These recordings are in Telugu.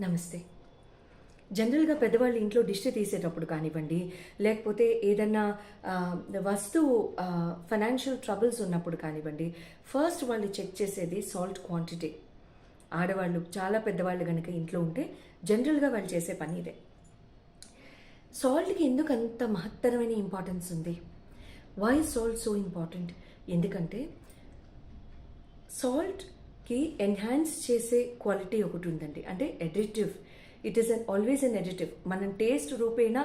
నమస్తే. జనరల్‌గా పెద్దవాళ్ళు ఇంట్లో దిష్టి తీసేటప్పుడు కానివ్వండి, లేకపోతే ఏదన్నా వస్తువు ఫైనాన్షియల్ ట్రబుల్స్ ఉన్నప్పుడు కానివ్వండి, ఫస్ట్ వాళ్ళు చెక్ చేసేది సాల్ట్ క్వాంటిటీ. ఆడవాళ్ళు చాలా పెద్దవాళ్ళు గనుక ఇంట్లో ఉంటే జనరల్‌గా వాళ్ళు చేసే పని ఇదే. సాల్ట్‌కి ఎందుకు అంత మహత్తరమైన ఇంపార్టెన్స్ ఉంది? Why salt so important? ఎందుకంటే సాల్ట్‌కి ఎన్హాన్స్ చేసే క్వాలిటీ ఒకటి ఉందండి. అంటే additive. It is always an additive. మనం టేస్ట్ రూపేణా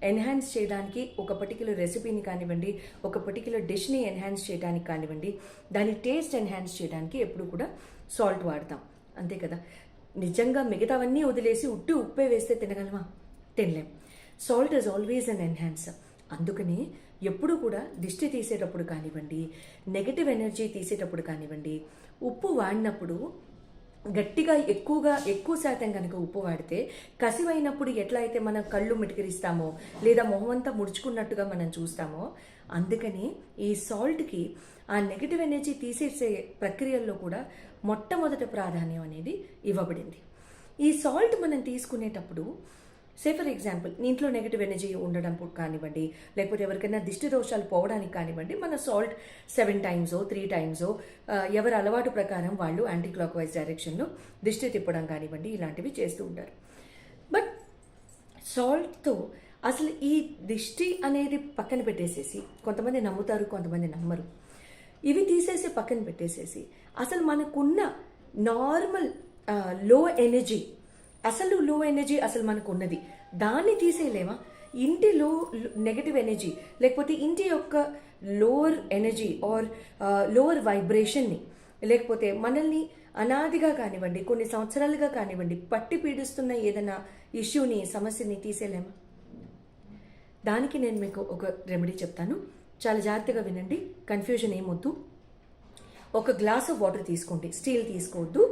ఎన్హాన్స్ చేయడానికి ఒక పర్టిక్యులర్ రెసిపీని కానివ్వండి, ఒక పర్టిక్యులర్ డిష్ని ఎన్హాన్స్ చేయడానికి కానివ్వండి, దాని టేస్ట్ ఎన్హాన్స్ చేయడానికి ఎప్పుడు కూడా సాల్ట్ వాడతాం. అంతే కదా. నిజంగా మిగతావన్నీ వదిలేసి ఉప్పే వేస్తే తినగలమా? తినలేం. Salt is always an enhancer. అందుకని ఎప్పుడు కూడా దిష్టి తీసేటప్పుడు కానివ్వండి, నెగటివ్ ఎనర్జీ తీసేటప్పుడు కానివ్వండి, ఉప్పు వాడినప్పుడు గట్టిగా ఎక్కువ శాతం కనుక ఉప్పు వాడితే కసివైనప్పుడు ఎట్లా అయితే మనం కళ్ళు మిటికిరిస్తామో లేదా మొహమంతా ముడుచుకున్నట్టుగా మనం చూస్తామో, అందుకని ఈ సాల్ట్కి ఆ నెగటివ్ ఎనర్జీ తీసేసే ప్రక్రియల్లో కూడా మొట్టమొదటి ప్రాధాన్యం అనేది ఇవ్వబడింది. ఈ సాల్ట్ మనం తీసుకునేటప్పుడు ఫర్ ఎగ్జాంపుల్ ఇంట్లో నెగటివ్ ఎనర్జీ ఉండడం కానివ్వండి, లేకపోతే ఎవరికైనా దిష్టి దోషాలు పోవడానికి కానివ్వండి, మన సాల్ట్ 7 times 3 times ఎవరి అలవాటు ప్రకారం వాళ్ళు యాంటీ క్లాక్ వైజ్ డైరెక్షన్లో దిష్టి తిప్పడం కానివ్వండి, ఇలాంటివి చేస్తూ ఉంటారు. బట్ సాల్ట్తో అసలు ఈ దిష్టి అనేది పక్కన పెట్టేసేసి, కొంతమంది నమ్ముతారు, కొంతమంది నమ్మరు. ఇవి తీసేసి పక్కన పెట్టేసేసి అసలు మనకున్న నార్మల్ లో ఎనర్జీ అసలు మనకు ఉన్నది దాన్ని తీసేయలేమా? ఇంటి నెగటివ్ ఎనర్జీ లేకపోతే ఇంటి యొక్క లోవర్ ఎనర్జీ ఆర్ లోవర్ వైబ్రేషన్ని, లేకపోతే మనల్ని అనాదిగా కానివ్వండి, కొన్ని సంవత్సరాలుగా కానివ్వండి పట్టి పీడిస్తున్న ఏదైనా ఇష్యూని, సమస్యని తీసేయలేమా? దానికి నేను మీకు ఒక రెమెడీ చెప్తాను. చాలా జాగ్రత్తగా వినండి, కన్ఫ్యూజన్ ఏమొద్దు. ఒక గ్లాస్ ఆఫ్ వాటర్ తీసుకోండి. స్టీల్ తీసుకోవద్దు.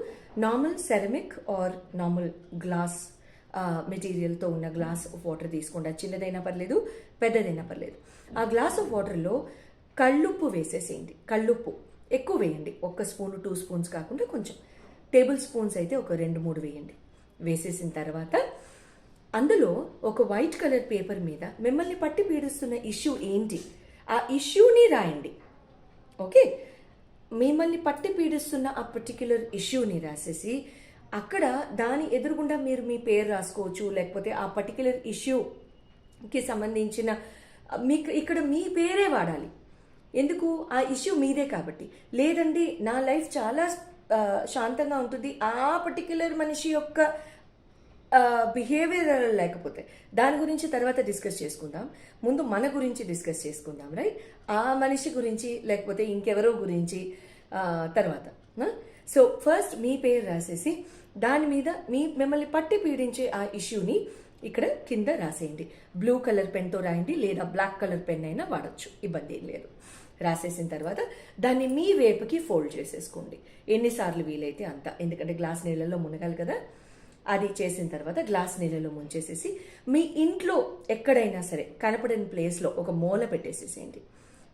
Normal ceramic or normal glass మెటీరియల్తో ఉన్న గ్లాస్ ఆఫ్ వాటర్ తీసుకోండి. అది చిన్నదైనా పర్లేదు, పెద్దదైనా పర్లేదు. ఆ గ్లాస్ ఆఫ్ వాటర్లో కళ్ళుప్పు వేసేసేయండి. కళ్ళుప్పు ఎక్కువ వేయండి. 1 స్పూన్ 2 స్పూన్స్ కాకుండా కొంచెం, టేబుల్ స్పూన్స్ అయితే ఒక 2-3 వేయండి. వేసేసిన తర్వాత అందులో ఒక వైట్ కలర్ పేపర్ మీద మిమ్మల్ని పట్టి పీడిస్తున్న ఇష్యూ ఏంటి, ఆ ఇష్యూని రాయండి. ఓకే, మిమ్మల్ని పట్టి పీడిస్తున్న ఆ పర్టిక్యులర్ ఇష్యూని రాసేసి అక్కడ దాని ఎదురుగుండా మీరు మీ పేరు రాసుకోవచ్చు, లేకపోతే ఆ పర్టిక్యులర్ ఇష్యూకి సంబంధించిన మీకు ఇక్కడ మీ పేరే వాడాలి. ఎందుకు? ఆ ఇష్యూ మీదే కాబట్టి. లేదండి నా లైఫ్ చాలా శాంతంగా ఉంటుంది, ఆ పర్టిక్యులర్ మనిషి యొక్క బిహేవియర్ లేకపోతే దాని గురించి తర్వాత డిస్కస్ చేసుకుందాం. ముందు మన గురించి డిస్కస్ చేసుకుందాం, రైట్? ఆ మనిషి గురించి లేకపోతే ఇంకెవరో గురించి తర్వాత. సో ఫస్ట్ మీ పేరు రాసేసి దాని మీద మిమ్మల్ని పట్టి పీడించే ఆ ఇష్యూని ఇక్కడ కింద రాసేయండి. బ్లూ కలర్ పెన్తో రాయండి, లేదా బ్లాక్ కలర్ పెన్ అయినా వాడచ్చు, ఇబ్బంది ఏం లేదు. రాసేసిన తర్వాత దాన్ని మీ వైపుకి ఫోల్డ్ చేసేసుకోండి, ఎన్నిసార్లు వీలైతే అంత. ఎందుకంటే గ్లాస్ నీళ్ళలో మునగాలి కదా. అది చేసిన తర్వాత గ్లాస్ నీళ్ళలో ముంచేసేసి మీ ఇంట్లో ఎక్కడైనా సరే కనపడని ప్లేస్లో ఒక మూల పెట్టేసేసేయండి.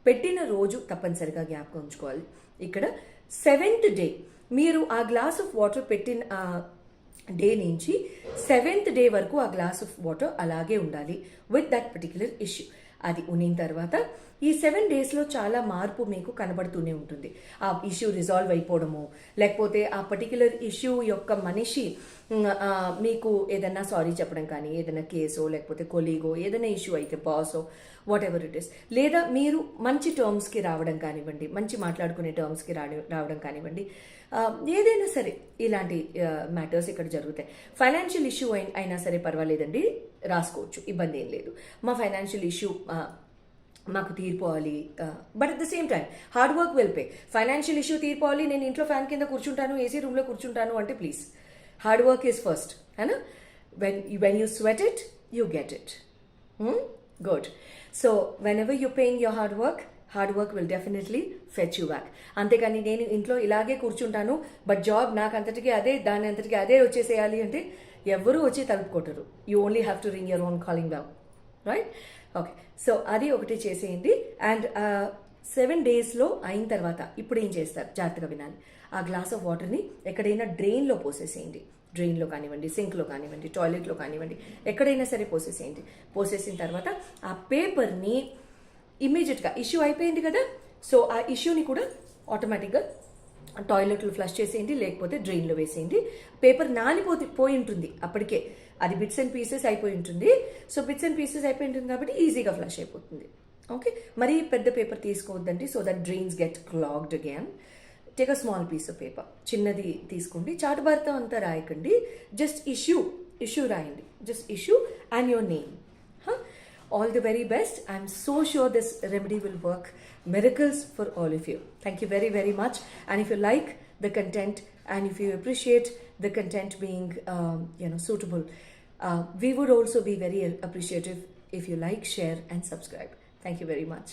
పెట్టిన రోజు తప్పనిసరిగా జ్ఞాపకం ఉంచుకోవాలి. ఇక్కడ 7th డే మీరు ఆ గ్లాస్ ఆఫ్ వాటర్ పెట్టిన డే నుంచి 7th డే వరకు ఆ గ్లాస్ ఆఫ్ వాటర్ అలాగే ఉండాలి విత్ దట్ పర్టిక్యులర్ ఇష్యూ. అది ఉన్న తర్వాత ఈ 7 daysలో చాలా మార్పు మీకు కనబడుతూనే ఉంటుంది. ఆ ఇష్యూ రిజాల్వ్ అయిపోవడము, లేకపోతే ఆ పర్టిక్యులర్ ఇష్యూ యొక్క మనిషి మీకు ఏదైనా సారీ చెప్పడం కానీ, ఏదైనా కేసో లేకపోతే కొలీగో ఏదైనా ఇష్యూ అయితే బాసో వాట్ ఎవర్ ఇట్ ఇస్, లేదా మీరు మంచి టర్మ్స్కి రావడం కానివ్వండి, మంచి మాట్లాడుకునే టర్మ్స్కి రావడం కానివ్వండి, ఏదైనా సరే ఇలాంటి మ్యాటర్స్ ఇక్కడ జరుగుతాయి. ఫైనాన్షియల్ ఇష్యూ అయినా సరే పర్వాలేదండి, రాసుకోవచ్చు, ఇబ్బంది ఏం లేదు. మా ఫైనాన్షియల్ ఇష్యూ మాకు తీరిపోవాలి, but at the same time hard work will pay. Financial issue తీరిపోవాలి, నేను ఇంట్లో ఫ్యాన్ కింద కూర్చుంటాను, ఏసీ రూమ్లో కూర్చుంటాను అంటే please, hard work is first, అయినా when you sweat it you get it. Good. So whenever you're paying your hard work will definitely fetch you back. అంతేకాని నేను ఇంట్లో ఇలాగే కూర్చుంటాను బట్ జాబ్ నాకు అంతటికీ అదే, దాని అంతటికీ అదే వచ్చేసేయాలి అంటే ఎవరు వచ్చి తలుపుకోటరు. You only have to ring your own calling bell, right? Okay, so అది ఒకటి చేసేయండి. అండ్ 7 daysలో అయిన తర్వాత ఇప్పుడు ఏం చేస్తారు జాగ్రత్తగా వినాలి. ఆ గ్లాస్ ఆఫ్ వాటర్ని ఎక్కడైనా డ్రైన్లో పోసేసేయండి. డ్రైన్లో కానివ్వండి, సింక్లో కానివ్వండి, టాయిలెట్లో కానివ్వండి, ఎక్కడైనా సరే పోసేసేయండి. పోసేసిన తర్వాత ఆ పేపర్ని ఇమీడియట్గా ఇష్యూ అయిపోయింది కదా, సో ఆ ఇష్యూని కూడా ఆటోమేటిక్గా టాయిలెట్లో ఫ్లష్ చేసేయండి, లేకపోతే డ్రైన్లో వేసేయండి. పేపర్ పోయి ఉంటుంది అప్పటికే, అది బిట్స్ అండ్ పీసెస్ అయిపోయి ఉంటుంది. సో బిట్స్ అండ్ పీసెస్ అయిపోయి ఉంటుంది కాబట్టి ఈజీగా ఫ్లష్ అయిపోతుంది. ఓకే, మరీ పెద్ద పేపర్ తీసుకోవద్దండి, so that drains get clogged again. Take a small piece of paper, చిన్నది తీసుకోండి. చాటుబారుతో అంతా రాయకండి, జస్ట్ ఇష్యూ రాయండి, just issue and your name. All the very best. I'm so sure this remedy will work miracles for all of you. Thank you very, very much. And if you like the content and if you appreciate the content being, suitable, we would also be very appreciative if you like, share, and subscribe. Thank you very much.